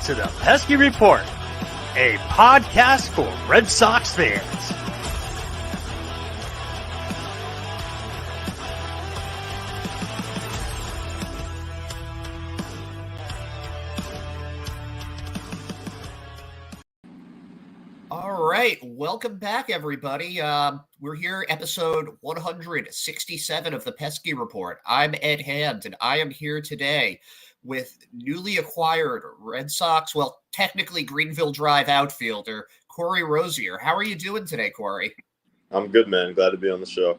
to the Pesky Report, a podcast for Red Sox fans. All right, welcome back, everybody. We're here, episode 167 of the Pesky Report. I'm Ed Hand, and I am here today with newly acquired Red Sox, well, technically Greenville Drive outfielder, Corey Rosier. How are you doing today, Corey? I'm good, man. Glad to be on the show.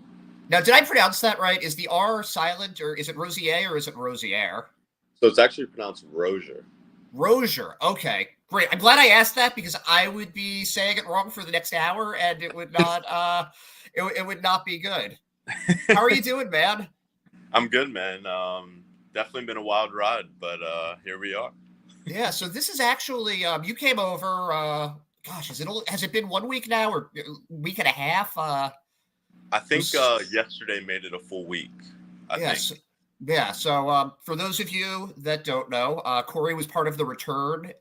Now, did I pronounce that right? Is the R silent, or is it Rosier, or is it Rosier? So it's actually pronounced Rosier. Rosier. Okay, great. I'm glad I asked that because I would be saying it wrong for the next hour, and it would not. It would not be good. How are you doing, man? I'm good, man. Definitely been a wild ride, but here we are. Yeah. So this is actually you came over. Gosh, has it been 1 week now or week and a half? I think yesterday made it a full week. I think. Yeah, so for those of you that don't know, Corey was part of the return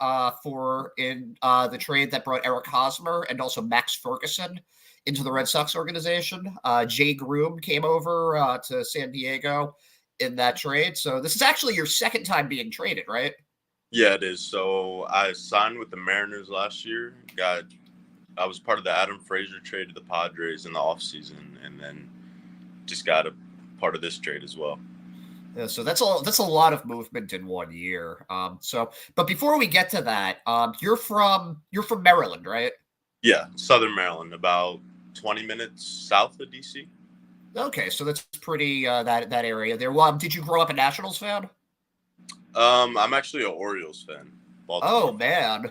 in the trade that brought Eric Hosmer and also Max Ferguson into the Red Sox organization. Jay Groom came over to San Diego in that trade. So this is actually your second time being traded, right? Yeah, it is. So I signed with the Mariners last year. I was part of the Adam Frazier trade to the Padres in the offseason, and then just got a part of this trade as well. Yeah, so that's a lot of movement in 1 year. But before we get to that, you're from Maryland, right? Yeah, Southern Maryland, about 20 minutes south of DC. Okay, so that's pretty that area there. Well, did you grow up a Nationals fan? I'm actually an Orioles fan. Baltimore. Oh man,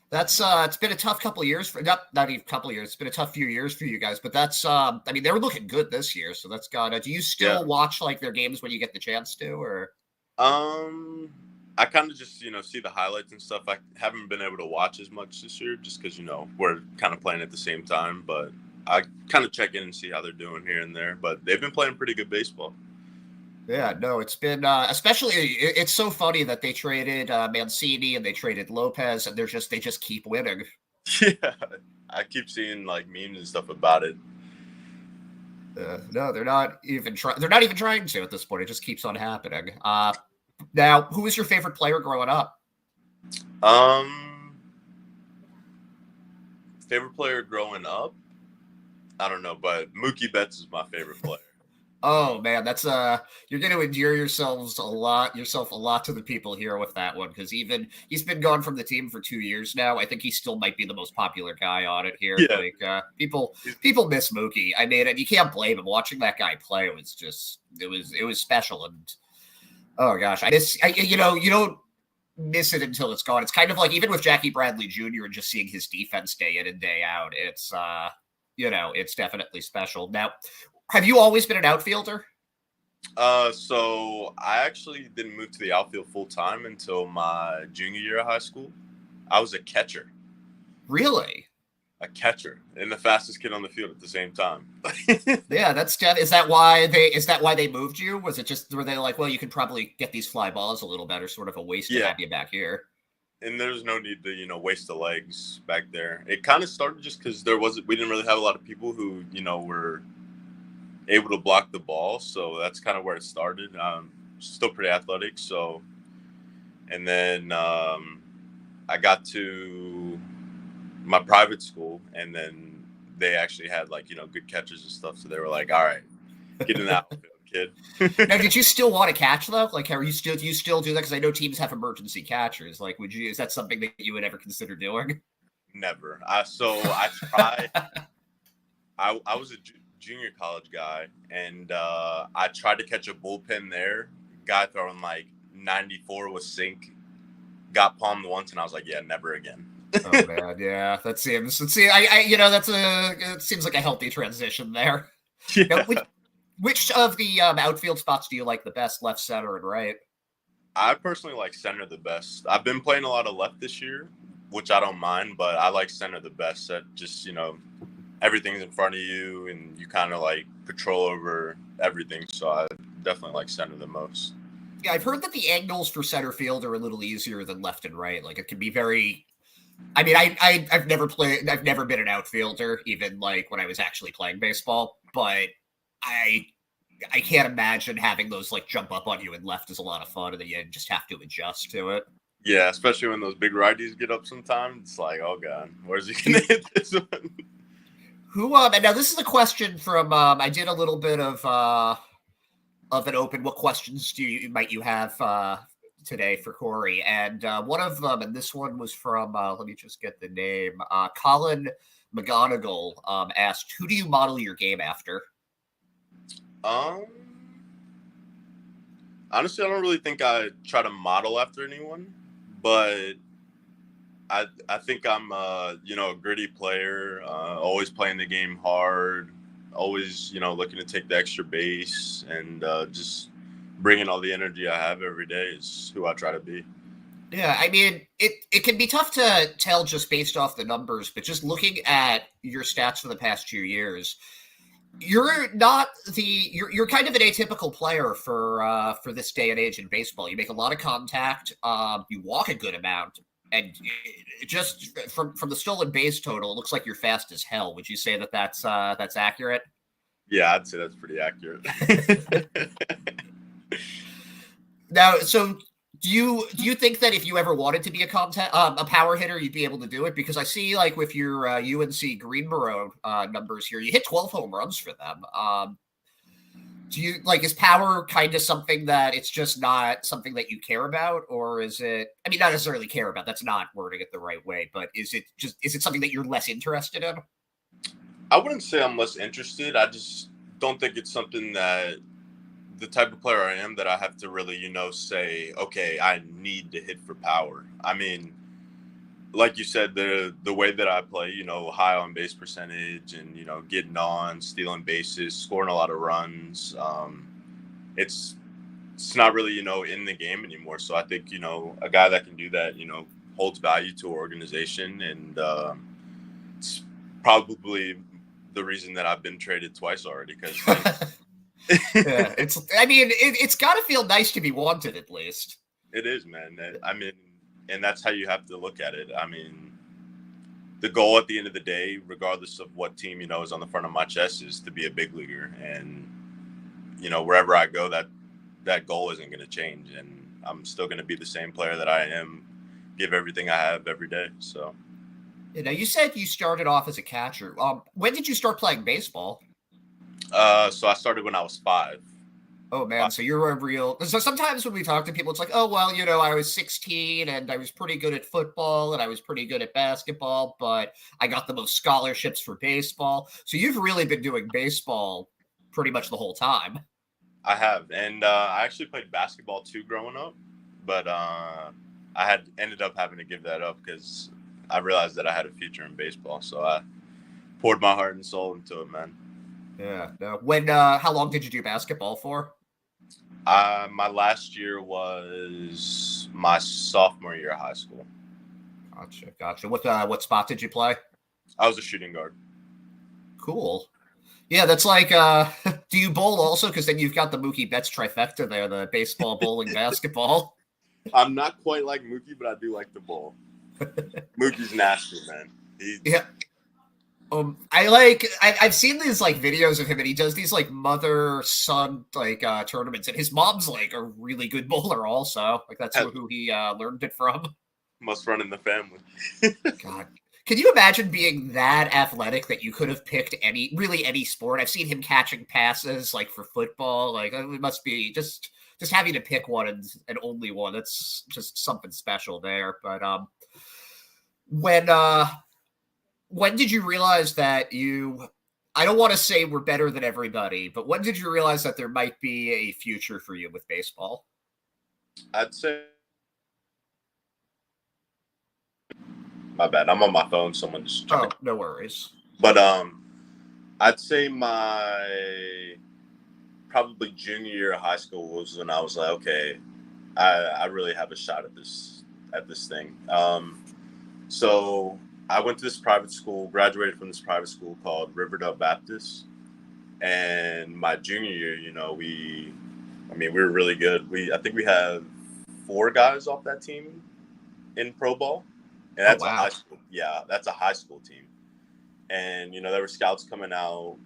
that's it's been a tough couple of years for not even a couple of years. It's been a tough few years for you guys, but that's I mean they were looking good this year, so that's got. Do you still watch like their games when you get the chance to, or? I kind of just see the highlights and stuff. I haven't been able to watch as much this year just because we're kind of playing at the same time, but I kind of check in and see how they're doing here and there. But they've been playing pretty good baseball. Yeah, no, it's been especially. It's so funny that they traded Mancini and they traded Lopez, and they just keep winning. Yeah, I keep seeing like memes and stuff about it. No, they're not even trying. They're not even trying to at this point. It just keeps on happening. Now, who was your favorite player growing up? Favorite player growing up? I don't know, but Mookie Betts is my favorite player. Oh man, that's you're going to endear yourself a lot to the people here with that one, because even he's been gone from the team for 2 years now. I think he still might be the most popular guy on it here. Yeah. Like people miss Mookie. I mean, and you can't blame him. Watching that guy play was just it was special. And oh gosh, you don't miss it until it's gone. It's kind of like even with Jackie Bradley Jr. and just seeing his defense day in and day out. It's it's definitely special. Now, have you always been an outfielder? So I actually didn't move to the outfield full time until my junior year of high school. I was a catcher. Really? A catcher and the fastest kid on the field at the same time. Yeah, is that why they moved you? Was it just were they like, well, you could probably get these fly balls a little better, sort of a waste to have you back here? And there's no need to waste the legs back there. It kind of started just because we didn't really have a lot of people who were able to block the ball, so that's kind of where it started. Still pretty athletic, so and then I got to my private school, and then they actually had good catchers and stuff, so they were like, all right, get in the outfield, kid. Now, did you still want to catch though? Like, do you still do that? Because I know teams have emergency catchers. Like, is that something that you would ever consider doing? Never. I tried. I was a junior college guy, and I tried to catch a bullpen there. Guy throwing like 94 with sink, got palmed once, and I was like, yeah, never again. Oh man, yeah, that seems. It seems like a healthy transition there. Yeah. Now, which of the outfield spots do you like the best? Left, center, and right? I personally like center the best. I've been playing a lot of left this year, which I don't mind, but I like center the best. That just everything's in front of you, and you kind of like control over everything. So I definitely like center the most. Yeah, I've heard that the angles for center field are a little easier than left and right. Like it can be very. I mean, I've never played. I've never been an outfielder, even like when I was actually playing baseball. But I I can't imagine having those like jump up on you and left is a lot of fun, and then you just have to adjust to it. Yeah, especially when those big righties get up sometimes. It's like, oh god, where's he gonna hit this one? Who and now this is a question from I did a little bit of an open. What questions might you have today for Corey? And one of them, and this one was from let me just get the name. Colin McGonigal asked, "Who do you model your game after?" Um, Honestly, I don't really think I try to model after anyone, but I think I'm a gritty player, always playing the game hard, always looking to take the extra base, and just bringing all the energy I have every day is who I try to be. Yeah, I mean, it can be tough to tell just based off the numbers, but just looking at your stats for the past 2 years, you're not you're kind of an atypical player for this day and age in baseball. You make a lot of contact, you walk a good amount, and just from the stolen base total, it looks like you're fast as hell. Would you say that that's accurate? Yeah, I'd say that's pretty accurate. Now, so do you think that if you ever wanted to be a power hitter, you'd be able to do it? Because I see like with your UNC Greenboro numbers here, you hit 12 home runs for them. Do you like is power kind of something that it's just not something that you care about, or is it? I mean, not necessarily care about. That's not wording it the right way, but is it something that you're less interested in? I wouldn't say I'm less interested. I just don't think it's something that the type of player I am that I have to really, say, okay, I need to hit for power. I mean, like you said, the way that I play, high on base percentage and, getting on, stealing bases, scoring a lot of runs. It's not really, in the game anymore. So I think, a guy that can do that, holds value to our organization. And it's probably the reason that I've been traded twice already because Yeah, it's got to feel nice to be wanted at least. It is, man. I mean, and that's how you have to look at it. I mean, the goal at the end of the day, regardless of what team, is on the front of my chest, is to be a big leaguer. And, wherever I go, that goal isn't going to change. And I'm still going to be the same player that I am, give everything I have every day. So. Now, you said you started off as a catcher. When did you start playing baseball? So I started when I was 5. Oh man, so you're a real. So sometimes when we talk to people, it's like, oh well, I was 16 and I was pretty good at football and I was pretty good at basketball, but I got the most scholarships for baseball. So you've really been doing baseball pretty much the whole time. I have, and I actually played basketball too growing up, but I had ended up having to give that up because I realized that I had a future in baseball. So I poured my heart and soul into it, man. Yeah. No. When? How long did you do basketball for? My last year was my sophomore year of high school. Gotcha. What spot did you play? I was a shooting guard. Cool. Yeah, that's like. Do you bowl also? Because then you've got the Mookie Betts trifecta there: the baseball, bowling, basketball. I'm not quite like Mookie, but I do like the bowl. Mookie's nasty, man. Yeah. I've seen these like videos of him and he does these like mother-son like tournaments and his mom's like a really good bowler also. Like that's who he learned it from. Must run in the family. God. Can you imagine being that athletic that you could have picked any sport? I've seen him catching passes like for football. Like it must be just having to pick one and only one. That's just something special there. But when did you realize that I don't want to say we're better than everybody, but when did you realize that there might be a future for you with baseball? I'd say, my bad. I'm on my phone. Someone just. Oh, no worries. But I'd say my probably junior year of high school was when I was like, okay, I really have a shot at this thing. So I went to this private school, graduated from this private school called Riverdale Baptist. And my junior year, I mean, we were really good. I think we have 4 guys off that team in pro ball, and Oh that's a wow. high school. Yeah, that's a high school team. And there were scouts coming out,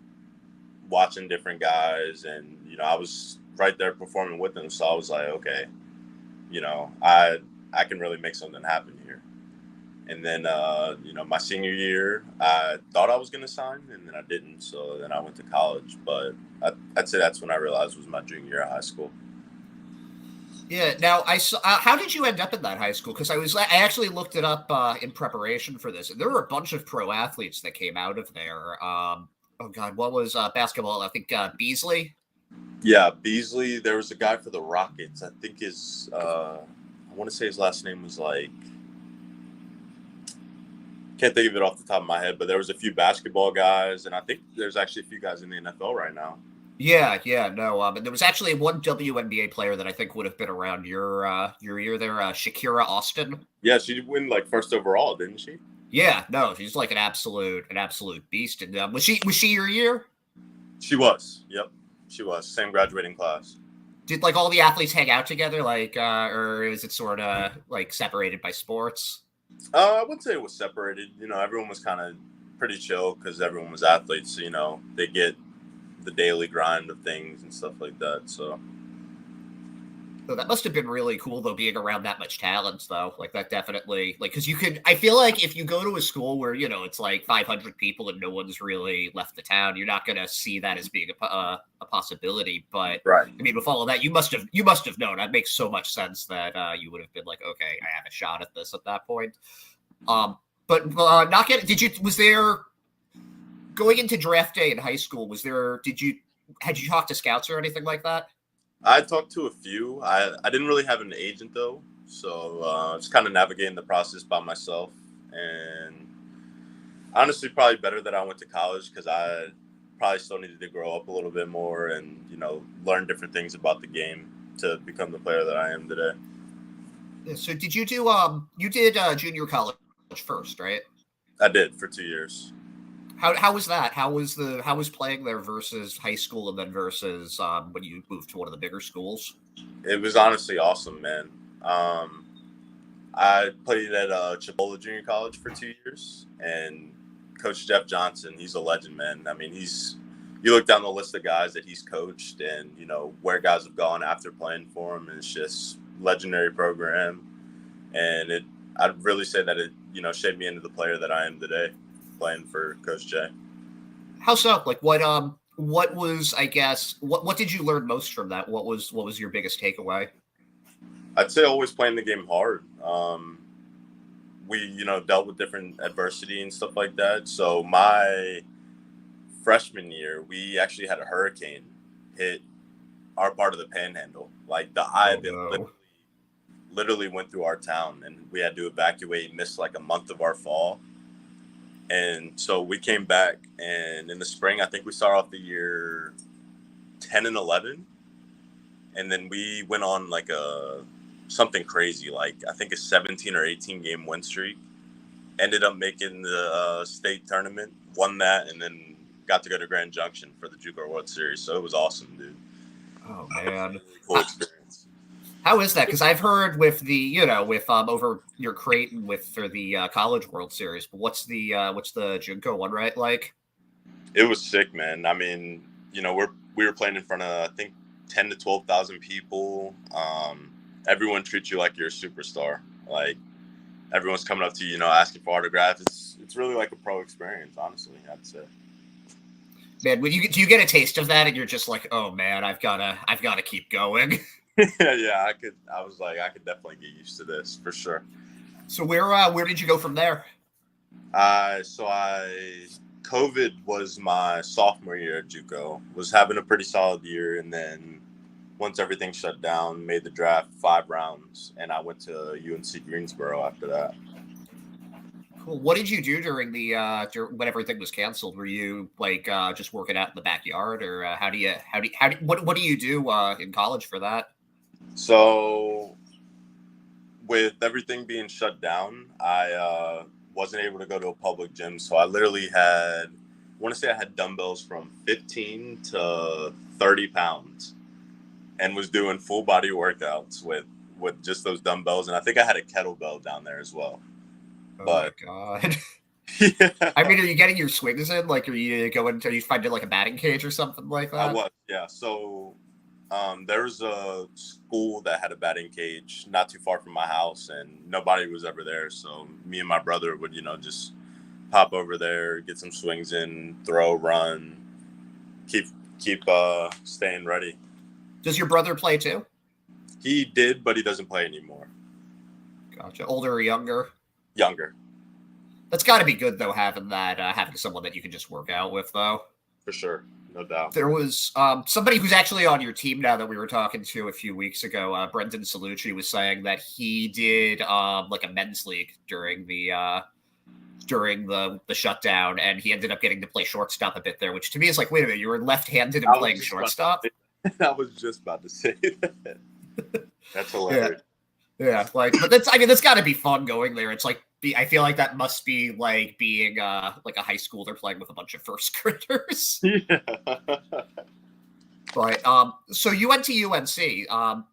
watching different guys, and I was right there performing with them. So I was like, okay, I can really make something happen here. And then my senior year, I thought I was going to sign, and then I didn't. So then I went to college. But I'd say that's when I realized it was my junior year of high school. Yeah. Now I saw. How did you end up in that high school? Because I actually looked it up in preparation for this, and there were a bunch of pro athletes that came out of there. Oh God, what was basketball? I think Beasley. Yeah, Beasley. There was a guy for the Rockets. I think I want to say his last name was like, can't think of it off the top of my head, but there was a few basketball guys, and I think there's actually a few guys in the NFL right now. Yeah, no. And there was actually one WNBA player that I think would have been around your year there, Shakira Austin. Yeah, she did win like first overall, didn't she? Yeah, no, she's like an absolute beast. And was she your year? She was. Yep, she was. Same graduating class. Did like all the athletes hang out together, like, or is it sort of like separated by sports? I wouldn't say it was separated. Everyone was kind of pretty chill because everyone was athletes. So, they get the daily grind of things and stuff like that. So that must have been really cool, though, being around that much talent, though. Like, that definitely, like, because I feel like if you go to a school where, it's like 500 people and no one's really left the town, you're not going to see that as being a possibility. But, right. I mean, with all of that, you must have known. That makes so much sense that you would have been like, okay, I have a shot at this at that point. But not getting, was there, going into draft day in high school, had you talked to scouts or anything like that? I talked to a few. I didn't really have an agent though, so just kind of navigating the process by myself. And honestly, probably better that I went to college because I probably still needed to grow up a little bit more and learn different things about the game to become the player that I am today. Yeah, so did you do you did junior college first, right? I did for 2 years. How was that? How was playing there versus high school and then versus when you moved to one of the bigger schools? It was honestly awesome, man. I played at Chipola Junior College for 2 years, and Coach Jeff Johnson, he's a legend, man. I mean, you look down the list of guys that he's coached and, where guys have gone after playing for him, and it's just legendary program. And I'd really say that it, shaped me into the player that I am today, playing for Coach J. How so? Like what was, I guess, what did you learn most from that? What was your biggest takeaway? I'd say always playing the game hard. We, dealt with different adversity and stuff like that. So my freshman year, we actually had a hurricane hit our part of the Panhandle. Like the eye of it literally went through our town, and we had to evacuate, miss like a month of our fall. And so we came back, and in the spring, I think we started off the year 10-11, and then we went on like something crazy, like I think a 17 or 18 game win streak. Ended up making the state tournament, won that, and then got to go to Grand Junction for the JUCO World Series. So it was awesome, dude. Oh man, really cool experience. How is that? Because I've heard with the with over your Creighton for the College World Series, but what's the JUCO one right like? It was sick, man. I mean, we were playing in front of I think 10 to 12,000 people. Everyone treats you like you're a superstar. Like everyone's coming up to you, asking for autographs. It's really like a pro experience, honestly, I'd say. Man, do you get a taste of that and you're just like, oh man, I've gotta keep going? Yeah, I could definitely get used to this for sure. So where did you go from there? COVID was my sophomore year at JUCO. Was having a pretty solid year, and then once everything shut down, made the draft 5 rounds, and I went to UNC Greensboro after that. Cool. What did you do during the when everything was canceled? Were you like just working out in the backyard, or what do you do in college for that? So, with everything being shut down, I wasn't able to go to a public gym. So I literally I had dumbbells from 15 to 30 pounds. and was doing full body workouts with just those dumbbells, and I think I had a kettlebell down there as well. Oh But my god. yeah, I mean, are you getting your swings in? Like, are you finding like a batting cage or something like I that? was, yeah. So there was a school that had a batting cage not too far from my house, and nobody was ever there. So me and my brother would, just pop over there, get some swings in, throw, run, keep staying ready. Does your brother play too? He did, but he doesn't play anymore. Gotcha. Older or younger? Younger. That's got to be good though, having someone that you can just work out with, though. For sure, no doubt. There was somebody who's actually on your team now that we were talking to a few weeks ago. Brendan Salucci was saying that he did like a men's league during the shutdown, and he ended up getting to play shortstop a bit there, which to me is like, wait a minute, you were left-handed and playing shortstop? I was just about to say that. That's hilarious. Yeah, like, but that's got to be fun going there. It's like, I feel like that must be like being like a high schooler playing with a bunch of first graders. Yeah. But so you went to UNC.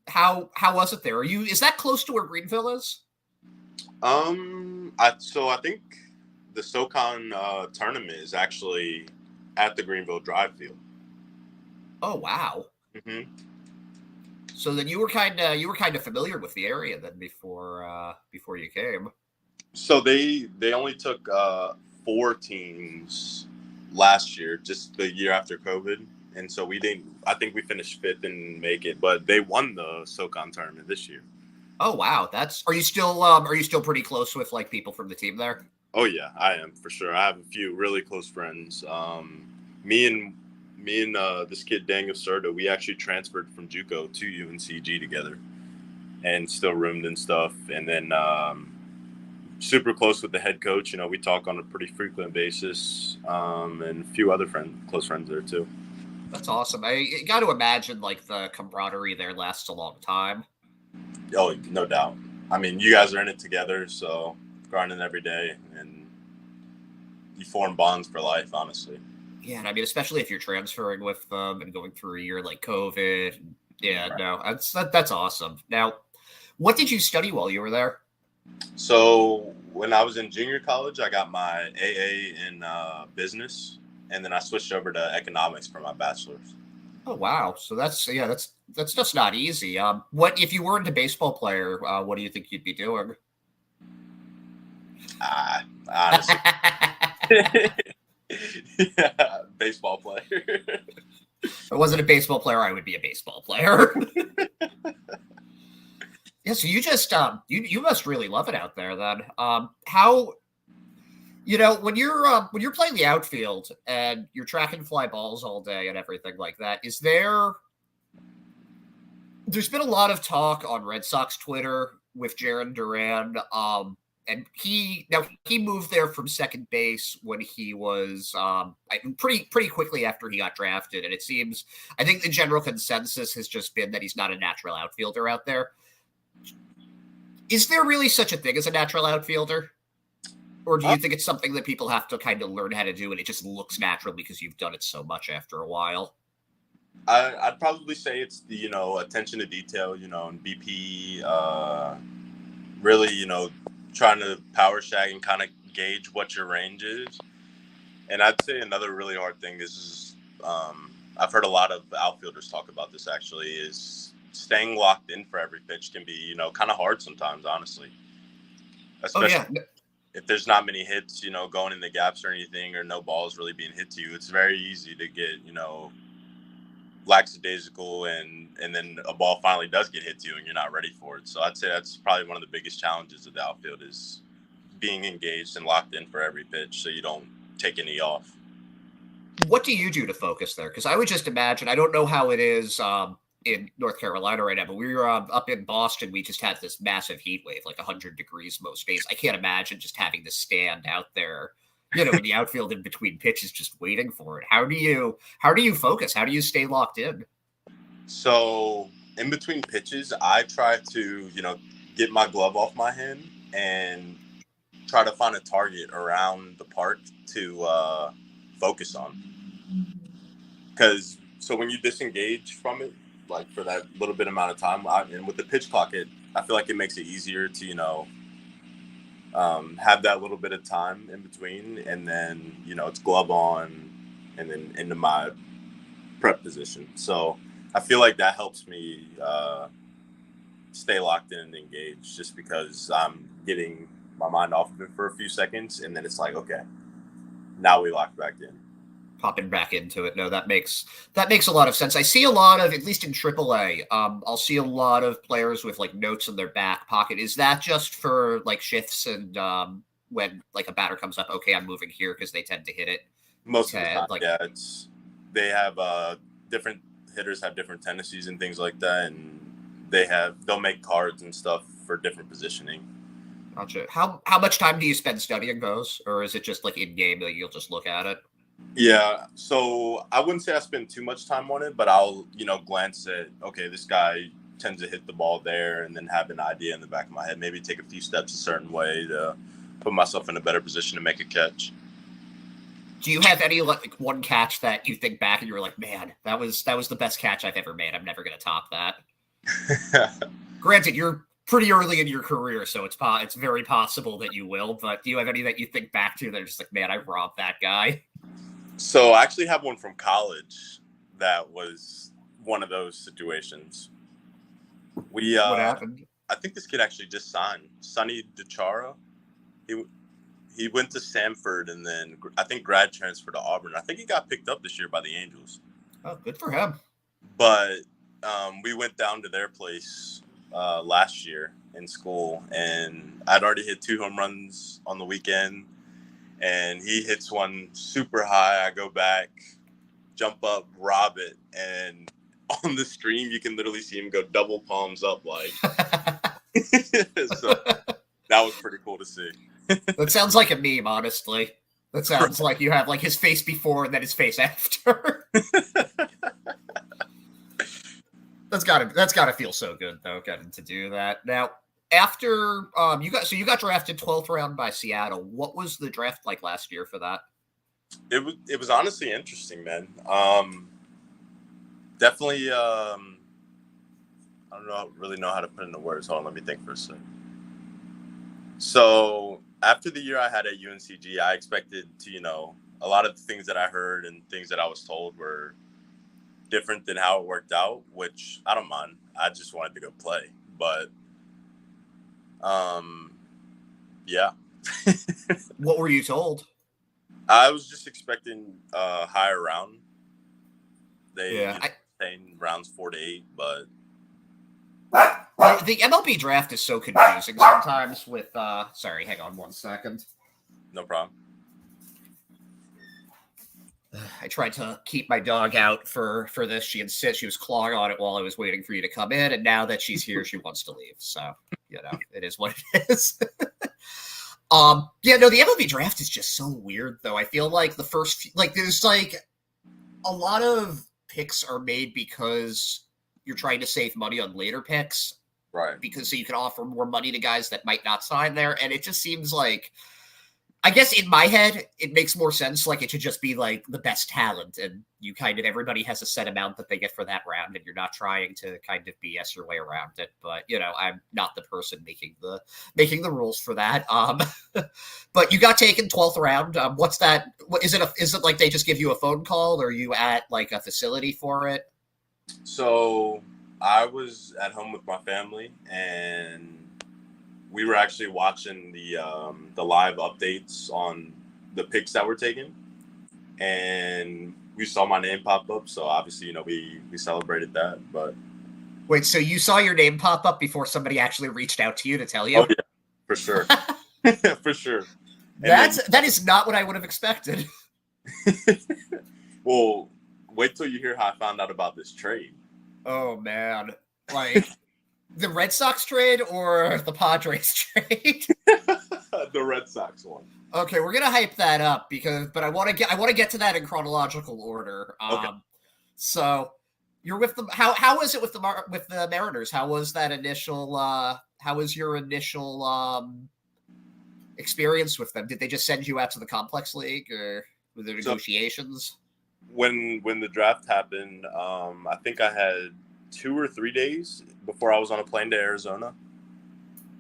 How was it there? Is that close to where Greenville is? I think the SoCon tournament is actually at the Greenville Drive Field. Oh wow. Mm-hmm. So then you were kind of familiar with the area then before you came. So they only took 4 teams last year, just the year after COVID, and so we didn't. I think we finished 5th and make it, but they won the SoCon tournament this year. Oh wow, are you still pretty close with like people from the team there? Oh yeah, I am for sure. I have a few really close friends. Me and this kid Daniel Serta, we actually transferred from JUCO to UNCG together, and still roomed and stuff. And then super close with the head coach. We talk on a pretty frequent basis, and a few other close friends there too. That's awesome. I got to imagine like the camaraderie there lasts a long time. Oh, no doubt. I mean, you guys are in it together, so grinding every day, and you form bonds for life, honestly. Yeah, and I mean, especially if you're transferring with them and going through a year like COVID. Yeah, right. No, that's awesome. Now, what did you study while you were there? So when I was in junior college, I got my AA in business, and then I switched over to economics for my bachelor's. Oh wow! So that's just not easy. What if you weren't a baseball player? What do you think you'd be doing? Honestly. Yeah, baseball player. If I wasn't a baseball player, I would be a baseball player. Yeah, so you just you must really love it out there then. How when you're playing the outfield and you're tracking fly balls all day and everything like that, there's been a lot of talk on Red Sox Twitter with Jarren Duran. And he moved there from second base when he was pretty quickly after he got drafted. And it seems, I think the general consensus has just been that he's not a natural outfielder out there. Is there really such a thing as a natural outfielder? Or do you think it's something that people have to kind of learn how to do and it just looks natural because you've done it so much after a while? I'd probably say it's the, attention to detail, and BP, really, trying to power shag and kind of gauge what your range is. And I'd say another really hard thing is I've heard a lot of outfielders talk about this actually, is staying locked in for every pitch can be, kind of hard sometimes, honestly. Especially if there's not many hits, going in the gaps or anything, or no balls really being hit to you. It's very easy to get, lackadaisical and then a ball finally does get hit to you and you're not ready for it. So I'd say that's probably one of the biggest challenges of the outfield is being engaged and locked in for every pitch so you don't take any off. What do you do to focus there? Because I would just imagine, I don't know how it is in North Carolina right now, but we were up in Boston. We just had this massive heat wave, like 100 degrees most days. I can't imagine just having to stand out there in the outfield in between pitches, just waiting for it. How do you focus? How do you stay locked in? So in between pitches, I try to, get my glove off my hand and try to find a target around the park to focus on. So when you disengage from it, like for that little bit amount of time. And with the pitch clock, I feel like it makes it easier to, have that little bit of time in between, and then, it's glove on and then into my prep position. So I feel like that helps me stay locked in and engaged, just because I'm getting my mind off of it for a few seconds, and then it's like, okay, now we lock back in. Popping back into it. No, that makes a lot of sense. I see a lot of, at least in AAA, I'll see a lot of players with like notes in their back pocket. Is that just for like shifts and when like a batter comes up, okay, I'm moving here, because they tend to hit it? Most of the time, yeah. They have different hitters have different tendencies and things like that, and they'll make cards and stuff for different positioning. Gotcha. How much time do you spend studying those, or is it just like in game that you'll just look at it? Yeah, so I wouldn't say I spend too much time on it, but I'll, glance at, okay, this guy tends to hit the ball there, and then have an idea in the back of my head, maybe take a few steps a certain way to put myself in a better position to make a catch. Do you have any like one catch that you think back and you were like, man, that was the best catch I've ever made. I'm never going to top that. Granted, you're pretty early in your career, so it's very possible that you will, but do you have any that you think back to that are just like, man, I robbed that guy? So I actually have one from college that was one of those situations. What happened? I think this kid actually just signed. Sonny DiChiara. He went to Samford and then I think grad transferred to Auburn. I think he got picked up this year by the Angels. Oh, good for him. But we went down to their place last year in school, and I'd already hit 2 home runs on the weekend. And he hits one super high. I go back, jump up, rob it. And on the stream, you can literally see him go double palms up. Like, so that was pretty cool to see. That sounds like a meme, honestly. That sounds like you have like his face before and then his face after. That's gotta feel so good though, getting to do that. Now, after you got drafted 12th round by Seattle. What was the draft like last year for that? It was honestly interesting, man. Definitely. I don't really know how to put into words. Hold on, let me think for a second. So after the year I had at UNCG, I expected to, a lot of the things that I heard and things that I was told were different than how it worked out, which I don't mind. I just wanted to go play, but. Yeah. What were you told? I was just expecting a higher round. Saying rounds 4 to 8, but the MLB draft is so confusing sometimes with sorry, hang on one second. No problem. I tried to keep my dog out for this. She insists. She was clawing on it while I was waiting for you to come in, and now that she's here, she wants to leave. So, it is what it is. The MLB draft is just so weird, though. I feel like the first, there's like a lot of picks are made because you're trying to save money on later picks, right? Because so you can offer more money to guys that might not sign there, and it just seems like. I guess in my head, it makes more sense. Like it should just be like the best talent, and you everybody has a set amount that they get for that round, and you're not trying to kind of BS your way around it. But I'm not the person making the rules for that. But you got taken 12th round. What's that? Is it like they just give you a phone call, or are you at like a facility for it? So I was at home with my family, and we were actually watching the live updates on the picks that were taken, and we saw my name pop up. So obviously, we celebrated that. But wait, so you saw your name pop up before somebody actually reached out to you to tell you? Oh yeah, for sure, for sure. That is not what I would have expected. Well, wait till you hear how I found out about this trade. Oh man, like. The Red Sox trade or the Padres trade? The Red Sox one. Okay, we're gonna hype that up but I want to get to that in chronological order. Okay. So you're with them. How was it with the Mariners? How was that initial? How was your initial experience with them? Did they just send you out to the complex league, or were there negotiations? When the draft happened, I think I had 2 or 3 days before I was on a plane to Arizona.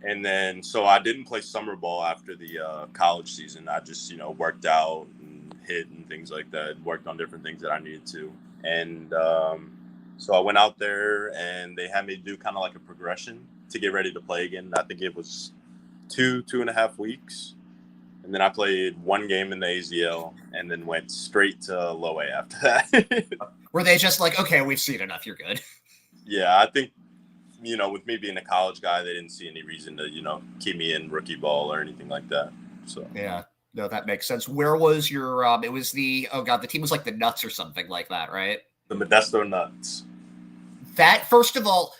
And then, so I didn't play summer ball after the college season. I just, worked out and hit and things like that, worked on different things that I needed to. And so I went out there and they had me do kind of like a progression to get ready to play again. I think it was 2.5 weeks. And then I played one game in the AZL and then went straight to low A after that. Were they just like, okay, we've seen enough, you're good? Yeah, I think, with me being a college guy, they didn't see any reason to, keep me in rookie ball or anything like that. So yeah, no, that makes sense. Where was your, it was the team was like the Nuts or something like that, right? The Modesto Nuts. That, first of all,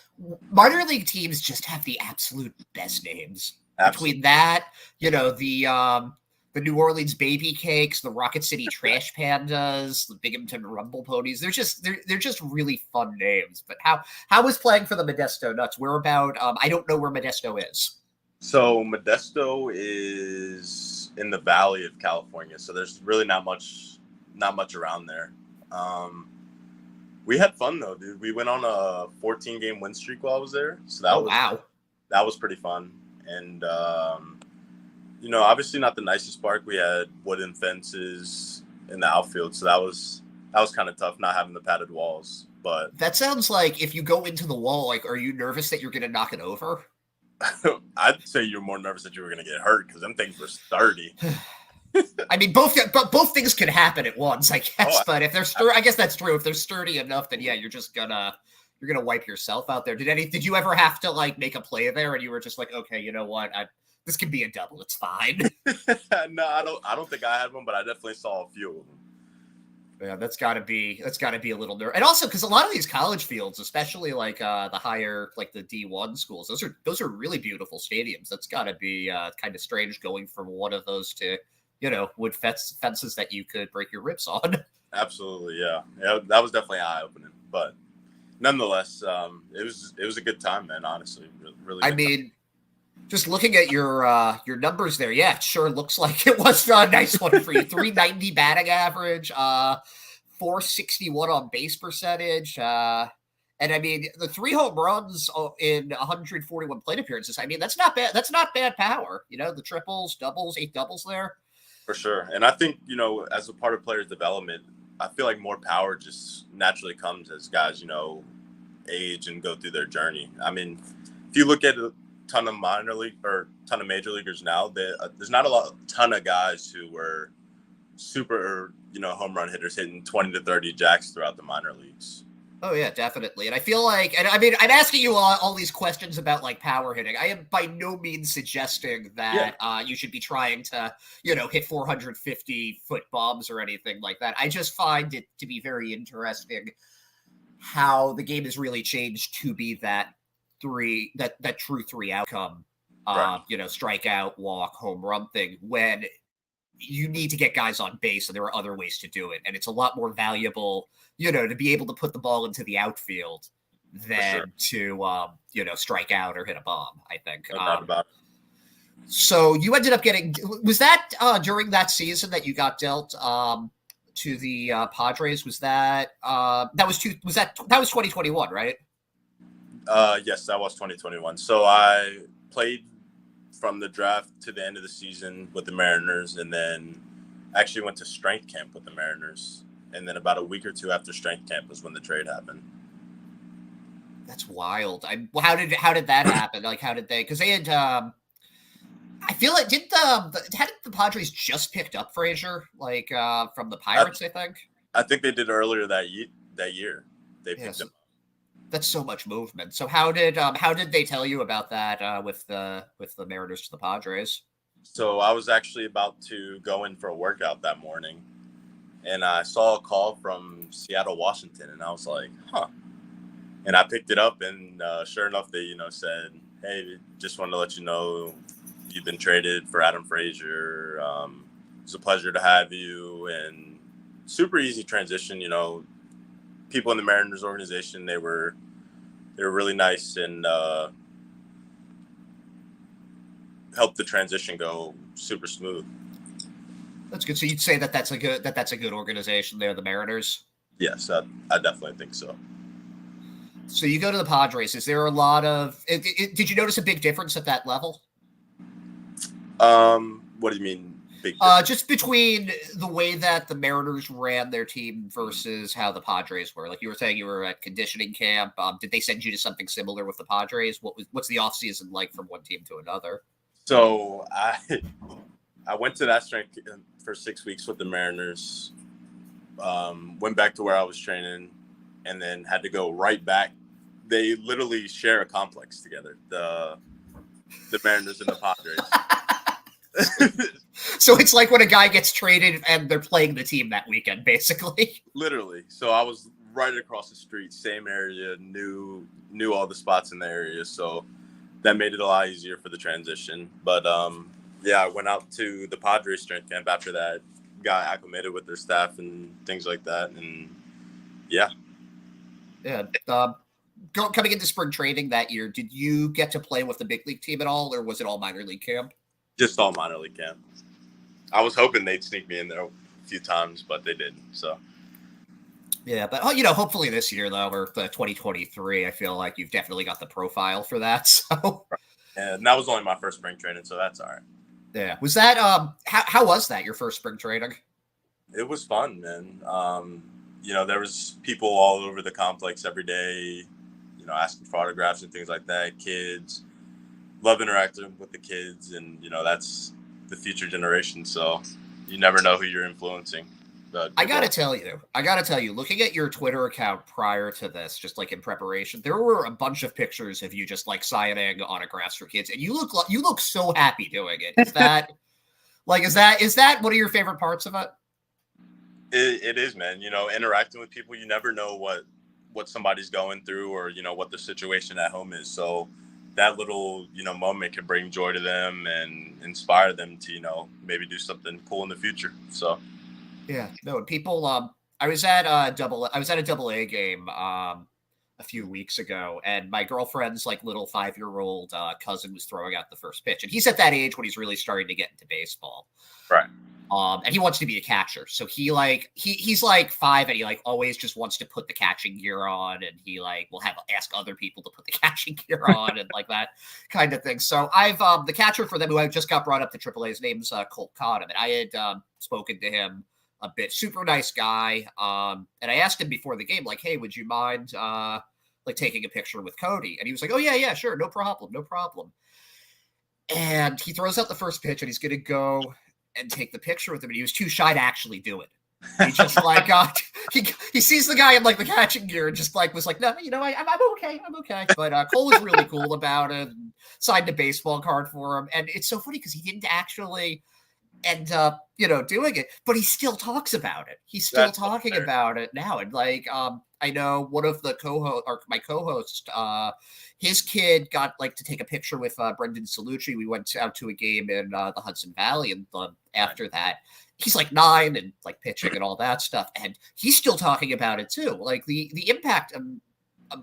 minor league teams just have the absolute best names. Absolutely. Between that, the New Orleans Baby Cakes, the Rocket City Trash Pandas, the Binghamton Rumble Ponies, they're just really fun names. But how was playing for the Modesto Nuts? Where about? I don't know where Modesto is. So Modesto is in the Valley of California, so there's really not much around there. We had fun though, dude. We went on a 14-game win streak while I was there, so that was pretty fun. And obviously not the nicest park. We had wooden fences in the outfield, so that was kind of tough not having the padded walls. But that sounds like if you go into the wall, like, are you nervous that you're going to knock it over? I'd say you're more nervous that you were going to get hurt because them things were sturdy. I mean, both things could happen at once, I guess. But if they're I guess that's true. If they're sturdy enough, then yeah, you're gonna wipe yourself out there. Did you ever have to like make a play there, and you were just like, okay, you know what, this can be a double, it's fine? No, I don't think I had one, but I definitely saw a few of them. Yeah, that's got to be a little nerve, and also because a lot of these college fields, especially like the higher, like the D1 schools, those are really beautiful stadiums. That's got to be kind of strange going from one of those to wood fences that you could break your ribs on. Absolutely, yeah, that was definitely eye-opening, but nonetheless, it was a good time, man. Honestly, really. I mean, just looking at your numbers there, yeah, it sure looks like it was a nice one for you. 390 batting average, 461 on base percentage, and I mean the 3 home runs in 141 plate appearances. I mean that's not bad. That's not bad power. The triples, doubles, 8 doubles there. For sure, and I think as a part of players' development, I feel like more power just naturally comes as guys age and go through their journey. I mean, if you look at a ton of minor league or ton of major leaguers now, there's not a ton of guys who were super home run hitters hitting 20 to 30 jacks throughout the minor leagues. Oh yeah, definitely. And I feel like, and I mean, I'm asking you all these questions about like power hitting. I am by no means suggesting that you should be trying to, hit 450-foot bombs or anything like that. I just find it to be very interesting how the game has really changed to be that true 3 outcome, right. Strikeout, walk, home run thing, when you need to get guys on base and there are other ways to do it. And it's a lot more valuable, to be able to put the ball into the outfield than to, strike out or hit a bomb, I think. No doubt about it. So you ended up getting, was that during that season that you got dealt to the Padres? Was that, that was 2021, right? Yes, that was 2021. So I played from the draft to the end of the season with the Mariners, and then actually went to strength camp with the Mariners. And then about a week or 2 after strength camp was when the trade happened. That's wild. How did that happen? Like, how did they? Because they had, I feel like hadn't the Padres just picked up Frazier from the Pirates? I think they did earlier that year. They picked him. That's so much movement. So how did they tell you about that with the Mariners to the Padres? So I was actually about to go in for a workout that morning, and I saw a call from Seattle, Washington, and I was like, huh. And I picked it up, and sure enough, they said, hey, just wanted to let you know you've been traded for Adam Frazier. It's a pleasure to have you, and super easy transition. People in the Mariners organization, they were really nice and helped the transition go super smooth. That's good. So you'd say that's a good organization there, the Mariners? Yes, I definitely think so. So you go to the Padres. Is there a lot of? Did you notice a big difference at that level? What do you mean? Big just between the way that the Mariners ran their team versus how the Padres were. Like you were saying, you were at conditioning camp. Did they send you to something similar with the Padres? What's the offseason like from one team to another? So I went to that strength for 6 weeks with the Mariners. Went back to where I was training, and then had to go right back. They literally share a complex together. The Mariners and the Padres. So it's like when a guy gets traded and they're playing the team that weekend, basically. Literally. So I was right across the street, same area, knew all the spots in the area. So that made it a lot easier for the transition. But I went out to the Padres strength camp after that, got acclimated with their staff and things like that. And yeah. Yeah. Coming into spring training that year, did you get to play with the big league team at all, or was it all minor league camp? Just all minor league camp. I was hoping they'd sneak me in there a few times, but they didn't. So, yeah, but hopefully this year though, or the 2023, I feel like you've definitely got the profile for that. So, and that was only my first spring training, so that's all right. Yeah, was that how was that your first spring training? It was fun, man. There was people all over the complex every day, asking for autographs and things like that. Kids. Love interacting with the kids, and that's the future generation. So you never know who you're influencing. I gotta tell you, looking at your Twitter account prior to this, just like in preparation, there were a bunch of pictures of you just like signing autographs for kids, and you look so happy doing it. Is that is that one of your favorite parts of it? It is, man. Interacting with people, you never know what somebody's going through, or what their situation at home is. So that little, moment can bring joy to them and inspire them to, maybe do something cool in the future. So, yeah, no, people, I was at a double A game, a few weeks ago, and my girlfriend's like little 5-year-old cousin was throwing out the first pitch, and he's at that age when he's really starting to get into baseball. Right. And he wants to be a catcher. So he's like 5, and he like always just wants to put the catching gear on, and he like will ask other people to put the catching gear on and like that kind of thing. So I've the catcher for them, who I just got brought up to AAA's name's Colt Cottom, and I had spoken to him a bit. Super nice guy. And I asked him before the game, like, hey, would you mind like taking a picture with Cody? And he was like, oh yeah, sure, no problem. And he throws out the first pitch, and he's gonna go and take the picture with him, and he was too shy to actually do it. He just like he sees the guy in like the catching gear and just like was like, no, I'm okay. But Cole was really cool about it and signed a baseball card for him. And it's so funny because he didn't actually end up doing it, but he still talks about it. He's still talking about it now. And like I know one of the my co-host, his kid got like to take a picture with Brendan Salucci. We went out to a game in the Hudson Valley, and after that, he's like 9 and like pitching and all that stuff, and he's still talking about it too. Like the impact of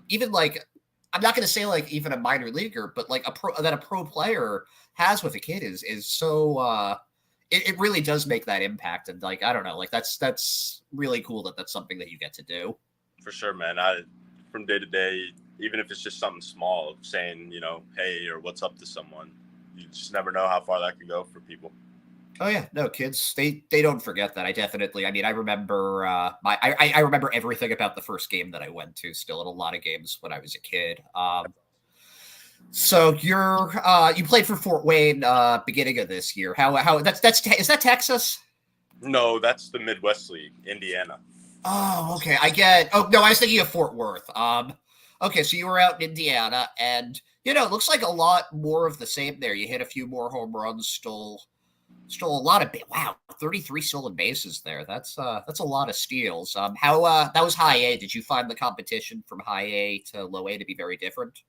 even like, I'm not going to say like even a minor leaguer, but like a pro player has with a kid is so. It really does make that impact, and like I don't know, like that's really cool that that's something that you get to do. For sure, man. From day to day, even if it's just something small, saying, hey, or what's up to someone, you just never know how far that can go for people. Oh yeah, no, kids, they don't forget that. I remember I remember everything about the first game that I went to still, at a lot of games when I was a kid. So you played for Fort Wayne beginning of this year. How is that Texas? No, that's the Midwest League, Indiana. Oh, okay. Oh, no, I was thinking of Fort Worth. Okay, so you were out in Indiana, and it looks like a lot more of the same there. You hit a few more home runs, stole a lot of 33 stolen bases there. That's a lot of steals. How that was high A. Did you find the competition from high A to low A to be very different?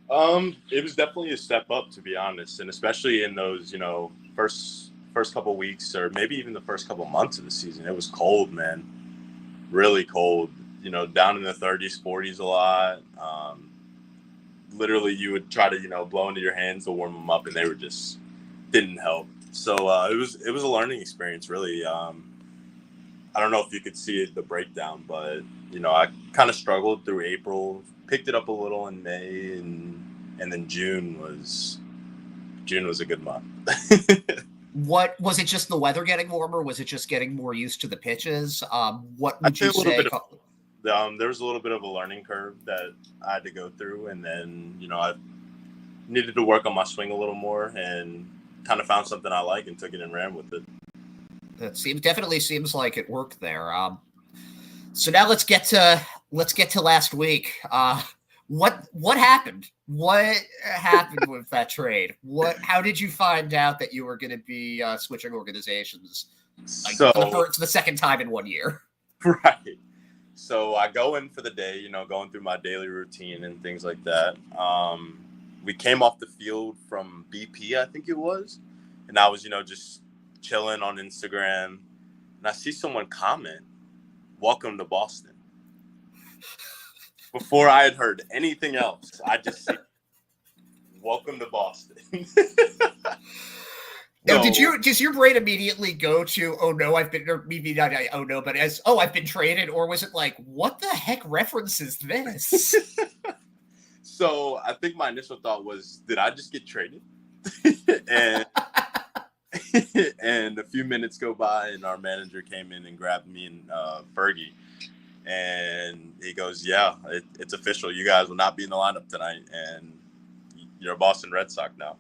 It was definitely a step up, to be honest, and especially in those first couple weeks, or maybe even the first couple months of the season. It was cold, man. Really cold, down in the 30s, 40s a lot. Literally, you would try to, blow into your hands to warm them up, and they were just didn't help. So it was a learning experience, really. I don't know if you could see the breakdown, but I kind of struggled through April, picked it up a little in May, and then June was a good month. What was it? Just the weather getting warmer? Was it just getting more used to the pitches? What I'd would you say a little say? bit there was a little bit of a learning curve that I had to go through, and then I needed to work on my swing a little more, and kind of found something I like and took it and ran with it. That definitely seems like it worked there. So now let's get to last week. What happened? What happened with that trade? How did you find out that you were going to be switching organizations for the second time in 1 year? Right. So I go in for the day, going through my daily routine and things like that. We came off the field from BP, I think it was, and I was, just chilling on Instagram, and I see someone comment, "Welcome to Boston." Before I had heard anything else, I just said, "Welcome to Boston." Now, does your brain immediately go to, "Oh no, I've been," or maybe not, "Oh no," but as, "Oh, I've been traded," or was it like, "What the heck reference is this?" So I think my initial thought was, did I just get traded? and and a few minutes go by, and our manager came in and grabbed me and Fergie, and he goes, "Yeah, it's official. You guys will not be in the lineup tonight, and you're a Boston Red Sox now."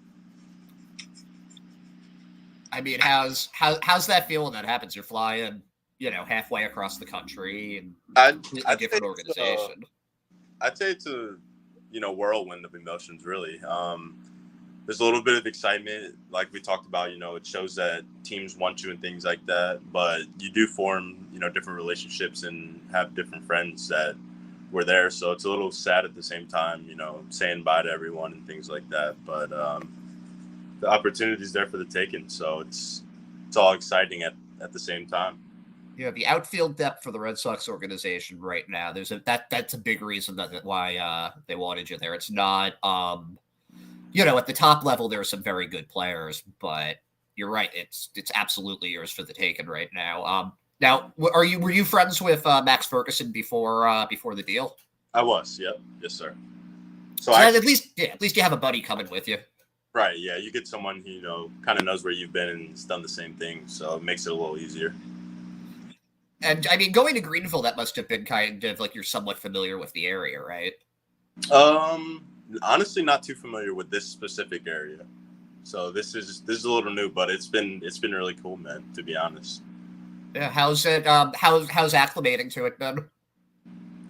I mean, how's that feel when that happens? You're flying, halfway across the country and a different organization. I'd say it's a whirlwind of emotions, really. There's a little bit of excitement, like we talked about. It shows that teams want you and things like that. But you do form, different relationships and have different friends that were there. So it's a little sad at the same time, saying bye to everyone and things like that. But the opportunity is there for the taking. So it's all exciting at the same time. Yeah, the outfield depth for the Red Sox organization right now. That's a big reason why they wanted you there. It's not, at the top level there are some very good players, but you're right. It's absolutely yours for the taking right now. Now, were you friends with Max Ferguson before the deal? I was. Yep. Yes, sir. So at least you have a buddy coming with you. Right. Yeah, you get someone who kind of knows where you've been and has done the same thing, so it makes it a little easier. And I mean, going to Greenville, that must have been kind of like you're somewhat familiar with the area, right? Honestly, not too familiar with this specific area. So this is a little new, but it's been really cool, man, to be honest. Yeah, how's it how's acclimating to it been?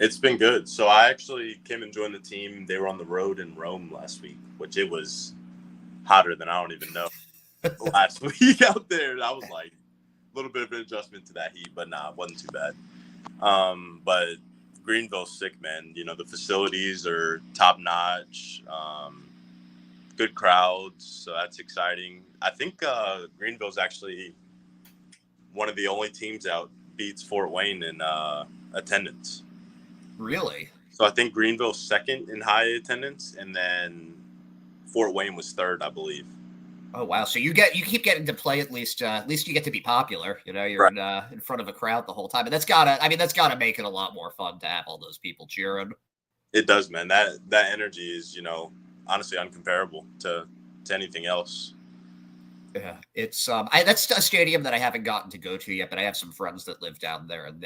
It's been good. So I actually came and joined the team. They were on the road in Rome last week, which it was hotter than I don't even know. Last week out there, I was like, little bit of an adjustment to that heat, but it wasn't too bad. But Greenville's sick, man. The facilities are top notch, good crowds, so that's exciting. I think Greenville's actually one of the only teams out beats Fort Wayne in attendance. Really? So I think Greenville's second in high attendance, and then Fort Wayne was third, I believe. Oh wow! So you keep getting to play at least you get to be popular. You're right. in front of a crowd the whole time, and that's gotta make it a lot more fun to have all those people cheering. It does, man. That energy is honestly uncomparable to anything else. Yeah, it's that's a stadium that I haven't gotten to go to yet, but I have some friends that live down there, and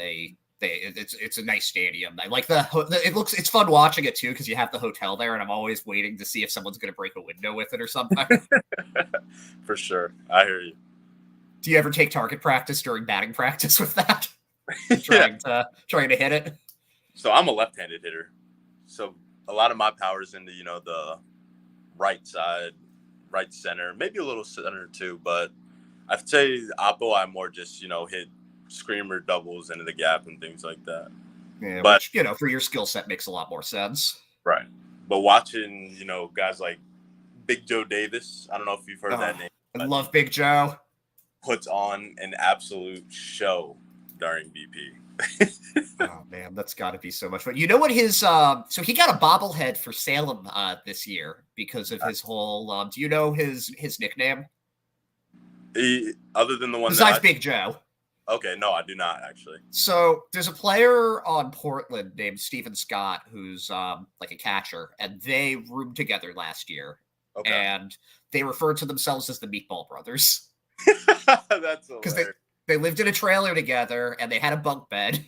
it's a nice stadium. I like it's fun watching it too because you have the hotel there, and I'm always waiting to see if someone's going to break a window with it or something. For sure, I hear you. Do you ever take target practice during batting practice with that? trying to hit it. So I'm a left-handed hitter, so a lot of my power is into the right side, right center, maybe a little center too. But I'd say Oppo, I more just hit screamer doubles into the gap and things like that. Yeah, but which, for your skill set makes a lot more sense. Right. But watching, guys like Big Joe Davis, I don't know if you've heard that name. I love Big Joe. Puts on an absolute show during BP. Oh man, that's got to be so much fun. You know what his so he got a bobblehead for Salem this year because of his whole do you know his nickname? Other than the one besides Big Joe. Okay, no, I do not actually. So there's a player on Portland named Steven Scott who's like a catcher, and they roomed together last year, Okay. and they referred to themselves as the Meatball Brothers That's because hilarious. they lived in a trailer together and they had a bunk bed.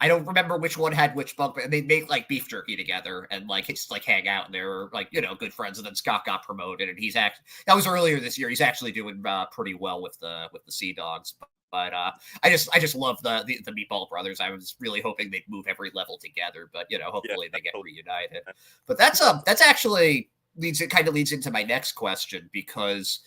I don't remember which one had which bunk bed, and they make like beef jerky together and like just like hang out, and they were like good friends. And then Scott got promoted, and that was earlier this year. He's actually doing pretty well with the Sea Dogs. But I just love the Meatball Brothers. I was really hoping they'd move every level together, but hopefully they get reunited. But that's actually leads into my next question, because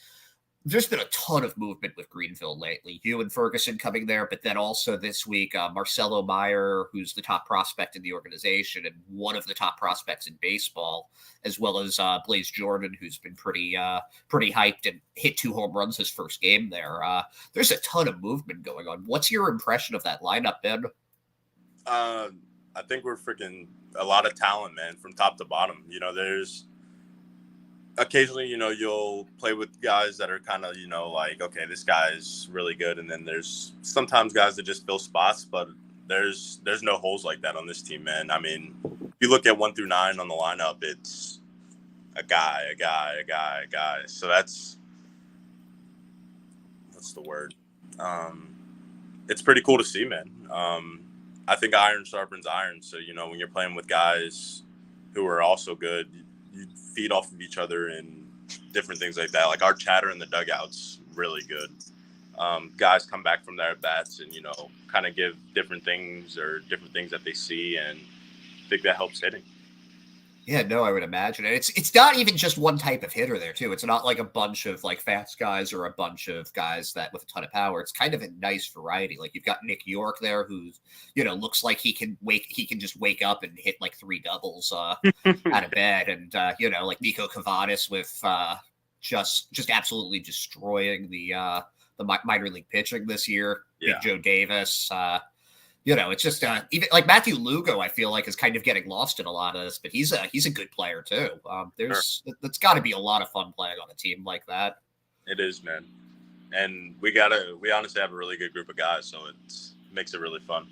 there's been a ton of movement with Greenville lately. You and Ferguson coming there, but then also this week, Marcelo Meyer, who's the top prospect in the organization and one of the top prospects in baseball, as well as Blaze Jordan, who's been pretty hyped and hit 2 home runs his first game there. There's a ton of movement going on. What's your impression of that lineup, Ben? I think we're freaking a lot of talent, man, from top to bottom. There's occasionally, you'll play with guys that are kind of, like, okay, this guy's really good. And then there's sometimes guys that just fill spots, but there's no holes like that on this team, man. I mean, if you look at 1 through 9 on the lineup, it's a guy. So what's the word? It's pretty cool to see, man. I think iron sharpens iron. So, when you're playing with guys who are also good, you feed off of each other and different things like that. Like our chatter in the dugout's really good. Guys come back from their at-bats and, kind of give different things that they see, and I think that helps hitting. Yeah, no, I would imagine. And it's not even just one type of hitter there, too. It's not like a bunch of like fast guys or a bunch of guys that with a ton of power. It's kind of a nice variety. Like you've got Nick York there, who's looks like he can just wake up and hit like 3 doubles out of bed, and like Nico Cavadas with just absolutely destroying the minor league pitching this year. Yeah. Big Joe Davis. It's just even like Matthew Lugo, I feel like is kind of getting lost in a lot of this, but he's a good player too. That's got to be a lot of fun playing on a team like that. It is, man. And we honestly have a really good group of guys, so it makes it really fun.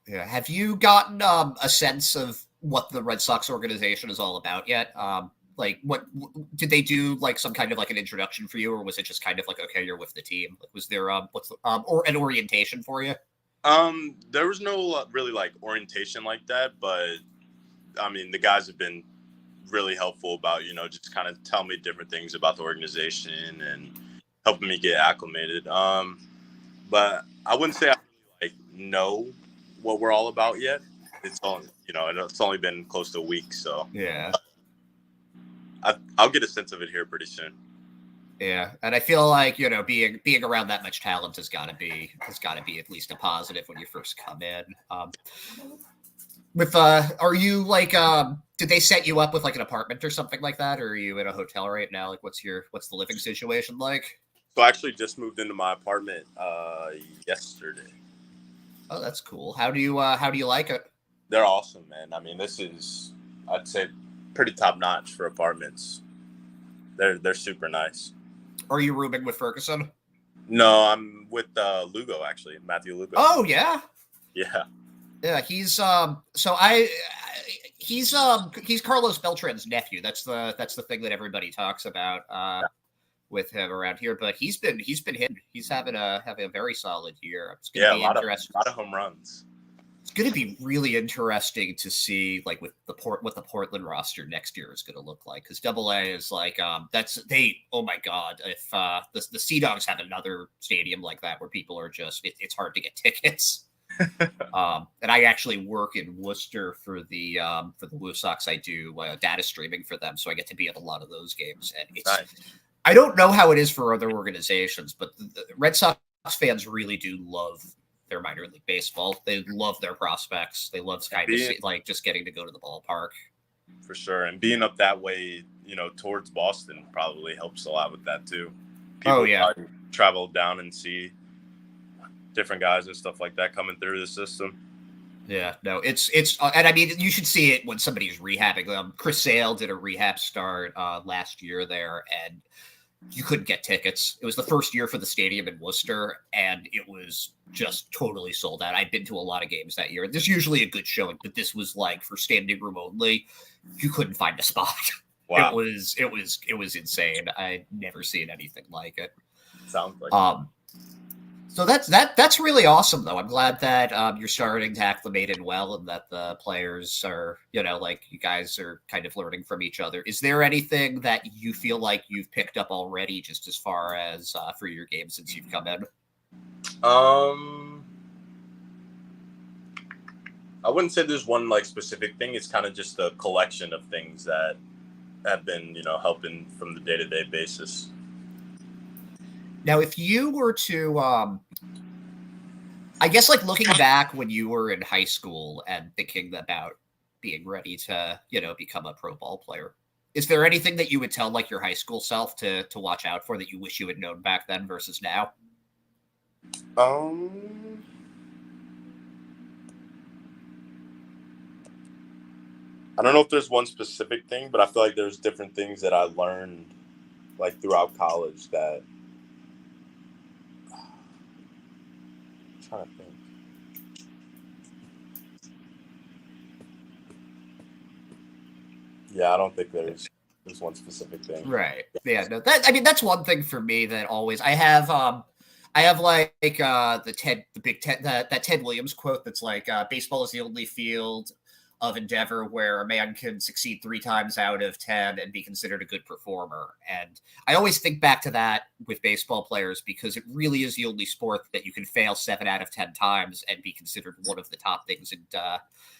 Yeah. Have you gotten a sense of what the Red Sox organization is all about yet? Like what did they do, like some kind of like an introduction for you, or was it just kind of like, okay, you're with the team? Like, was there or an orientation for you? There was no really like orientation like that, but I mean, the guys have been really helpful about, just kind of telling me different things about the organization and helping me get acclimated. But I wouldn't say I really, like, know what we're all about yet. It's only, it's only been close to a week. So yeah, I'll get a sense of it here pretty soon. Yeah, and I feel like being around that much talent has got to be at least a positive when you first come in. Are you like did they set you up with like an apartment or something like that, or are you in a hotel right now? Like, what's the living situation like? So I actually just moved into my apartment yesterday. Oh, that's cool. How do you like it? They're awesome, man. I mean, this is, I'd say, pretty top notch for apartments. They're super nice. Are you rooming with Ferguson? No, I'm with Lugo, actually, Matthew Lugo. Oh yeah, yeah. He's he's Carlos Beltran's nephew. That's the thing that everybody talks about with him around here. But he's been hitting. He's having a very solid year. It's gonna be interesting. A lot of home runs. It's going to be really interesting to see, like, with what the Portland roster next year is going to look like, because AA is like oh my god, if the Sea Dogs have another stadium like that where people are just it's hard to get tickets. And I actually work in Worcester for the Blue Sox. I do data streaming for them, so I get to be at a lot of those games, and it's nice. I don't know how it is for other organizations, but the Red Sox fans really do love their minor league baseball. They love their prospects. They love just getting to go to the ballpark. For sure. And being up that way, towards Boston probably helps a lot with that too. People travel down and see different guys and stuff like that coming through the system. Yeah, no, it's and I mean, you should see it when somebody's rehabbing. Chris Sale did a rehab start last year there, and you couldn't get tickets. It was the first year for the stadium in Worcester, and it was just totally sold out. I'd been to a lot of games that year. There's usually a good showing, but this was like for standing room only. You couldn't find a spot. Wow. It was insane. I'd never seen anything like it. Sounds like So that's really awesome, though. I'm glad that you're starting to acclimate in well, and that the players are, like you guys are kind of learning from each other. Is there anything that you feel like you've picked up already, just as far as for your game since you've come in? I wouldn't say there's one like specific thing. It's kind of just a collection of things that have been, helping from the day-to-day basis. Now, if you were to, I guess, like looking back when you were in high school and thinking about being ready to, become a pro ball player, is there anything that you would tell like your high school self to watch out for that you wish you had known back then versus now? I don't know if there's one specific thing, but I feel like there's different things that I learned like throughout college that I'm trying to think. Yeah, I don't think there's one specific thing. Right. Yeah, no, that's one thing for me that always I have like the big Ted that Ted Williams quote that's like baseball is the only field of endeavor where a man can succeed 3 times out of 10 and be considered a good performer. And I always think back to that with baseball players because it really is the only sport that you can fail 7 out of 10 times and be considered one of the top things in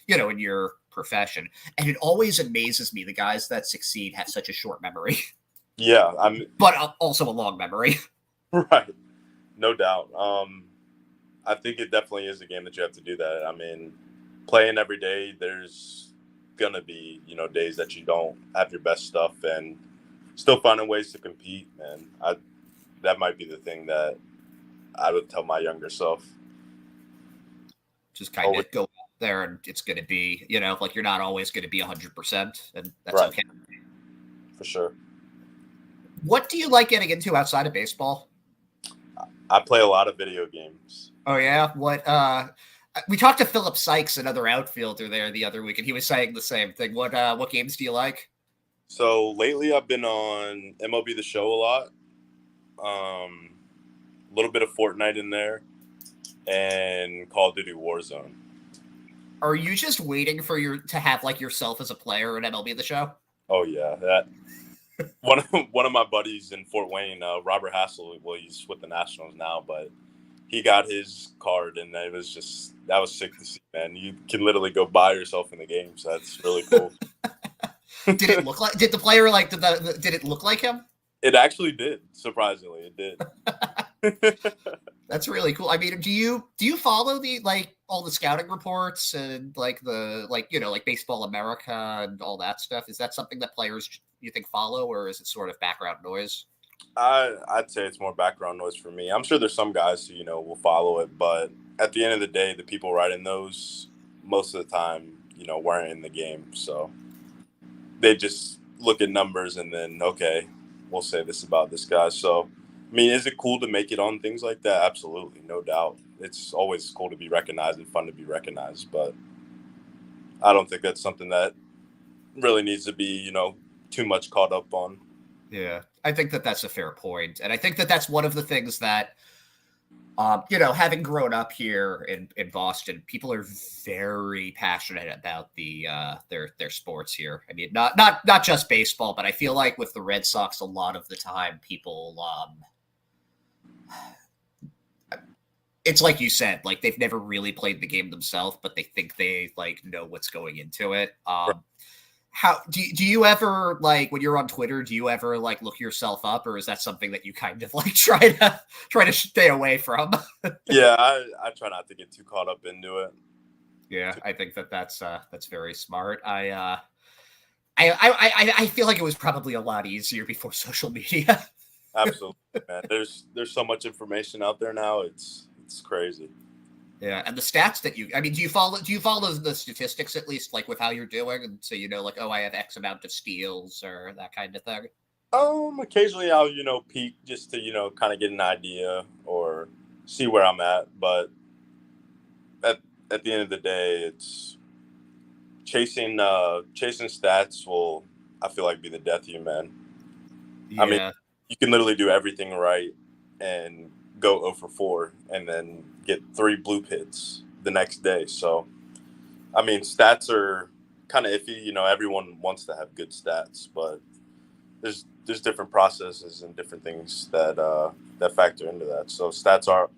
in your profession. And it always amazes me the guys that succeed have such a short memory. Yeah, but also a long memory. Right. No doubt. I think it definitely is a game that you have to do that. I mean, playing every day, there's gonna be days that you don't have your best stuff and still finding ways to compete. And that might be the thing that I would tell my younger self. Just kind of go out there, and it's gonna be like you're not always gonna be 100%, and that's right. Okay. For sure. What do you like getting into outside of baseball? I play a lot of video games. Oh yeah, what? We talked to Philip Sykes, another outfielder there the other week, and he was saying the same thing. What games do you like? So lately I've been on MLB The Show a lot. A little bit of Fortnite in there and Call of Duty Warzone. Are you just waiting for to have like yourself as a player in MLB The Show? Oh yeah, that one of my buddies in Fort Wayne, Robert Hassel, well, he's with the Nationals now, but he got his card, and that was sick to see, man. You can literally go buy yourself in the game, so that's really cool. Did it look like? Did the player like? Did it look like him? It actually did. Surprisingly, it did. That's really cool. I mean, do you follow the all the scouting reports and like Baseball America and all that stuff? Is that something that players you think follow, or is it sort of background noise? I'd say it's more background noise for me. I'm sure there's some guys who will follow it, but at the end of the day, the people writing those most of the time weren't in the game, so they just look at numbers and then okay, we'll say this about this guy. So I mean, is it cool to make it on things like that? Absolutely, no doubt. It's always cool to be recognized and fun to be recognized, but I don't think that's something that really needs to be too much caught up on. Yeah, I think that that's a fair point. And I think that that's one of the things that, having grown up here in Boston, people are very passionate about their sports here. I mean, not just baseball, but I feel like with the Red Sox, a lot of the time people, it's like you said, like they've never really played the game themselves, but they think they know what's going into it. Right. How do you ever when you're on Twitter, do you ever look yourself up, or is that something that you kind of try to stay away from? Yeah, I try not to get too caught up into it. Yeah, I think that's very smart. I feel like it was probably a lot easier before social media. Absolutely, man. There's so much information out there now. It's crazy. Yeah, and the stats that do you follow the statistics at least with how you're doing, and so oh, I have X amount of steals or that kind of thing? Occasionally I'll, peek just to, kind of get an idea or see where I'm at. But at at the end of the day, it's chasing stats will, I feel like, be the death of you, man. I mean, Yeah. you can literally do everything right and go 0 for 4 and then get 3 blue hits the next day. So, I mean, stats are kind of iffy. Everyone wants to have good stats, but there's different processes and different things that factor into that. So stats aren't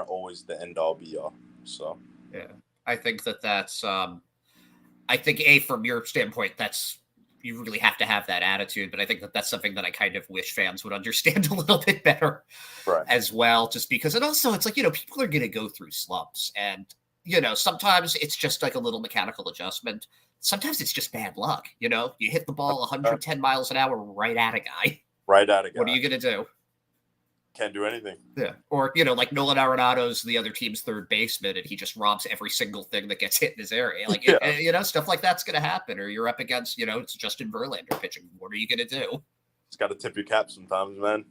always the end all be all. So Yeah. I think that's I think from your standpoint, that's you really have to have that attitude. But I think that's something that I kind of wish fans would understand a little bit better right, as well, just because, and also it's like, people are going to go through slumps, and, sometimes it's just like a little mechanical adjustment. Sometimes it's just bad luck. You hit the ball 110 miles an hour right at a guy. right out of What are guy. you going to do? Can't do anything. Yeah. Or, like Nolan Arenado's the other team's third baseman, and he just robs every single thing that gets hit in his area. Like, Yeah. stuff like that's going to happen. Or you're up against, it's Justin Verlander pitching. What are you going to do? Just got to tip your cap sometimes, man.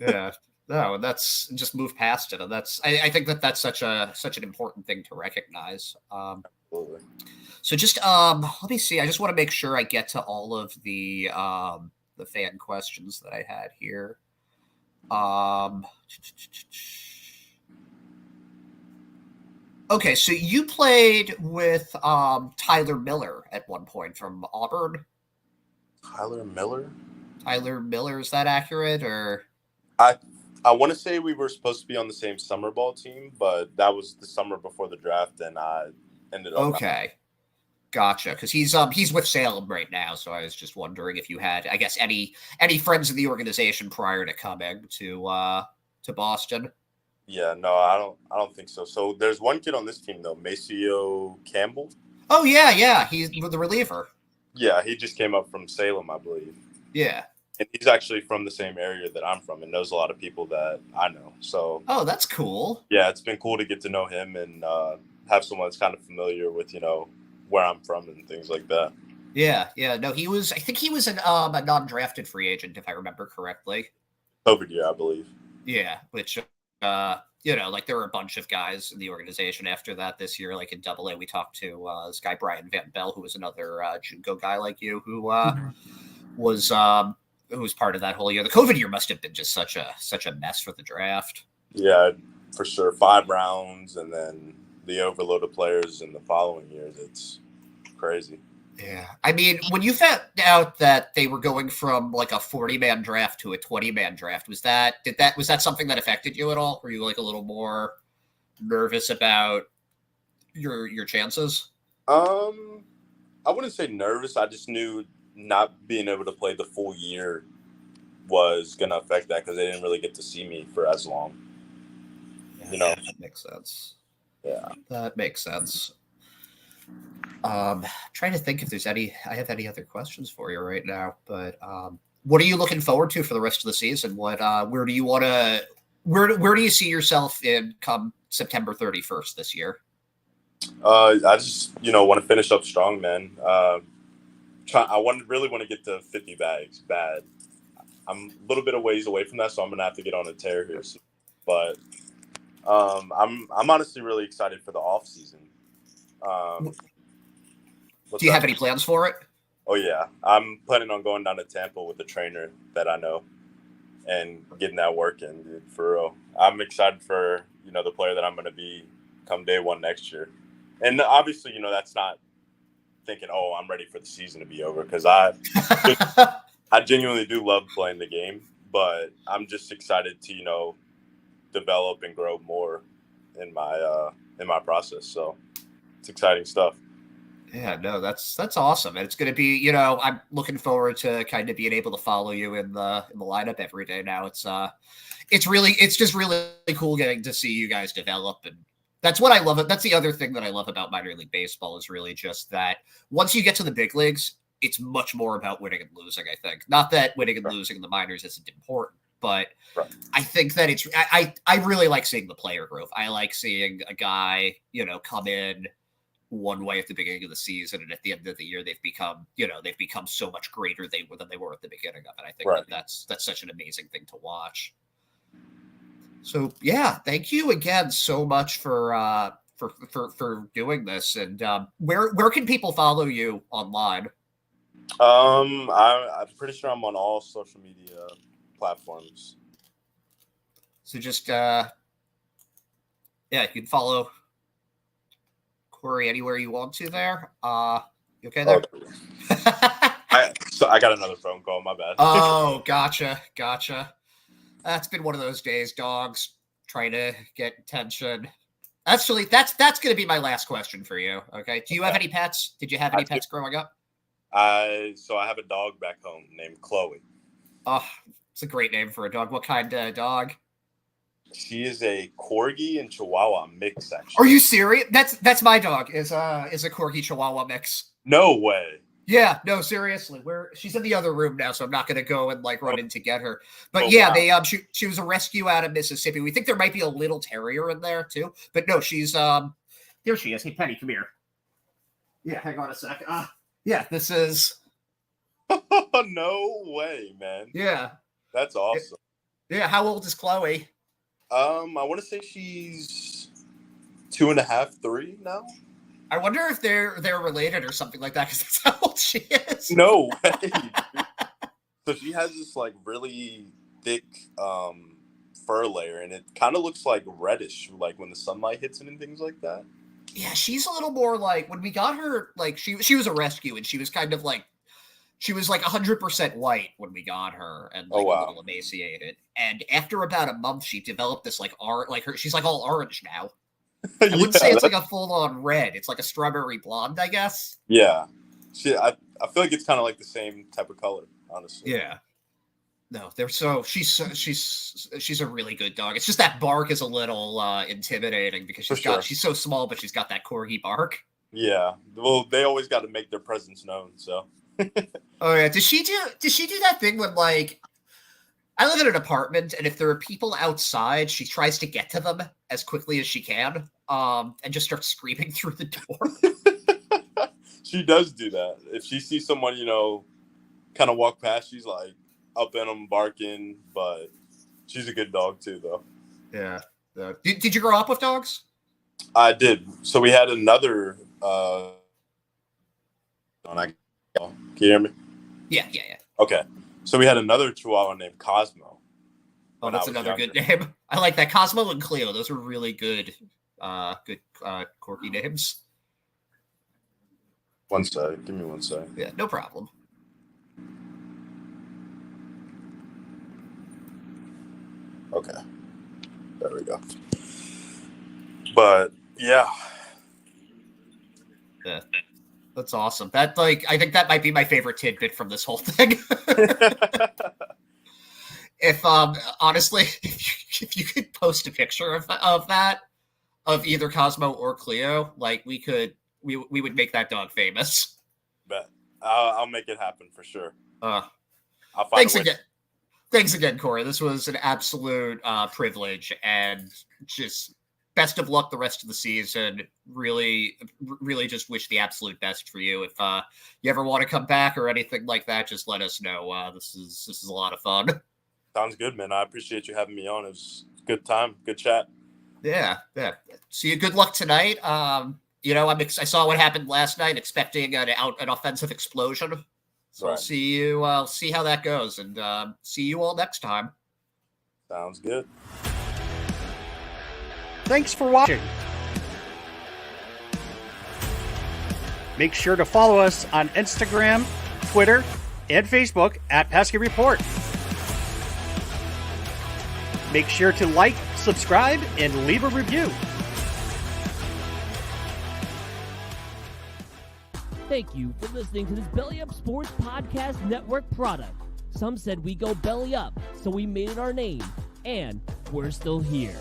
Yeah. No, and that's just move past it. And I think that's such an important thing to recognize. Absolutely. So just let me see. I just want to make sure I get to all of the fan questions that I had here. Okay, so you played with Tyler Miller at one point from Auburn. Tyler Miller? Tyler Miller, is that accurate? Or I want to say we were supposed to be on the same summer ball team, but that was the summer before the draft, and I ended up. Okay, gotcha. Because he's with Salem right now, so I was just wondering if you had, I guess, any friends in the organization prior to coming to Boston. Yeah, no, I don't think so. So there's one kid on this team though, Maceo Campbell. Oh yeah, he's the reliever. Yeah, he just came up from Salem, I believe. Yeah. And he's actually from the same area that I'm from and knows a lot of people that I know. So that's cool. Yeah, it's been cool to get to know him and have someone that's kind of familiar with, where I'm from and things like that. Yeah. No, I think he was a non-drafted free agent, if I remember correctly. COVID year, I believe. Yeah, which like there were a bunch of guys in the organization after that this year. Like in Double A, we talked to this guy Brian Van Bell, who was another JUCO guy like you, who was part of that whole year. The COVID year must have been just such a mess for the draft. Yeah, for sure. 5 rounds and then the overload of players in the following years. It's crazy. Yeah. I mean, when you found out that they were going from like a 40-man draft to a 20-man draft, was that something that affected you at all? Were you like a little more nervous about your chances? I wouldn't say nervous. I just knew not being able to play the full year was going to affect that because they didn't really get to see me for as long. Yeah, that makes sense. Yeah. That makes sense. Trying to think if I have any other questions for you right now, but what are you looking forward to for the rest of the season? Where do you see yourself in come September 31st this year? I just, want to finish up strong, man. I really want to get to 50 bags bad. I'm a little bit of ways away from that, so I'm gonna have to get on a tear here soon. But I'm honestly really excited for the off season. Do you have any plans for it? Oh yeah, I'm planning on going down to Tampa with a trainer that I know and getting that work in, dude. For real, I'm excited for the player that I'm going to be come day one next year. And obviously, that's not thinking, oh, I'm ready for the season to be over, because I genuinely do love playing the game, but I'm just excited to develop and grow more in my process. So it's exciting stuff. Yeah, no, that's awesome. And it's going to be, I'm looking forward to kind of being able to follow you in the lineup every day now. It's just really cool getting to see you guys develop. And that's what I love. That's the other thing that I love about minor league baseball is really just that once you get to the big leagues, it's much more about winning and losing, I think. Not that winning and losing in the minors isn't important, but I think that I really like seeing the player growth. I like seeing a guy, come in one way at the beginning of the season, and at the end of the year, they've become so much greater than they were at the beginning of it. I think that's such an amazing thing to watch. So yeah, thank you again so much for doing this. And where can people follow you online? I'm pretty sure I'm on all social media platforms. So just you can follow Corey anywhere you want to there. You okay there? So I got another phone call, my bad. Oh, gotcha. That's been one of those days, dogs trying to get attention. Actually, that's going to be my last question for you. Okay. Do you have any pets? Did you have any pets growing up? So I have a dog back home named Chloe. Oh, it's a great name for a dog. What kind of dog? She is a Corgi and Chihuahua mix, actually. Are you serious? That's my dog. Is a Corgi Chihuahua mix. No way. Yeah, no, seriously. She's in the other room now, so I'm not going to go and run in to get her. But wow. She was a rescue out of Mississippi. We think there might be a little terrier in there too, but no, she's there she is. Hey, Penny, come here. Yeah, hang on a sec. Yeah, this is. No way, man. Yeah, that's awesome. Yeah, how old is Chloe? I want to say she's 2.5, 3 now. I wonder if they're related or something like that, because that's how old she is. No way. So she has this really thick fur layer, and it kind of looks like reddish, when the sunlight hits it and things like that. Yeah, she's a little more when we got her, she was a rescue, and she was kind of she was 100% white when we got her, and a little emaciated. And after about a month, she developed this she's all orange now. I wouldn't say it's a full-on red. It's a strawberry blonde, I guess. Yeah. I feel like it's kind of the same type of color, honestly. Yeah. No, she's a really good dog. It's just that bark is a little intimidating because she's so small, but she's got that corgi bark. Yeah. Well, they always got to make their presence known, so. Oh yeah. Does she do that thing when I live in an apartment, and if there are people outside, she tries to get to them as quickly as she can, and just starts screaming through the door. She does do that. If she sees someone, kind of walk past, she's up in them, barking, but she's a good dog too, though. Yeah. Did you grow up with dogs? I did. So we had another. Can you hear me? Yeah. Okay. So we had another Chihuahua named Cosmo. Oh, that's another good name. I like that. Cosmo and Cleo. Those are really good corgi names. One sec. Give me one sec. Yeah, no problem. Okay. There we go. But, yeah. Yeah. That's awesome. That I think that might be my favorite tidbit from this whole thing. If honestly, if you could post a picture of that, of either Cosmo or Cleo, we would make that dog famous. Bet. I'll make it happen for sure. I'll find a way. Thanks again, Corey. This was an absolute privilege, and just best of luck the rest of the season. Really, really just wish the absolute best for you. If you ever want to come back or anything like that, just let us know. This is a lot of fun. Sounds good, man. I appreciate you having me on. It was a good time, good chat. Yeah. See you. Good luck tonight. I saw what happened last night, expecting an offensive explosion. So right. I'll see you. I'll see how that goes, and see you all next time. Sounds good. Thanks for watching. Make sure to follow us on Instagram, Twitter, and Facebook at Pesky Report. Make sure to like, subscribe, and leave a review. Thank you for listening to this Belly Up Sports Podcast Network product. Some said we go belly up, so we made it our name, and we're still here.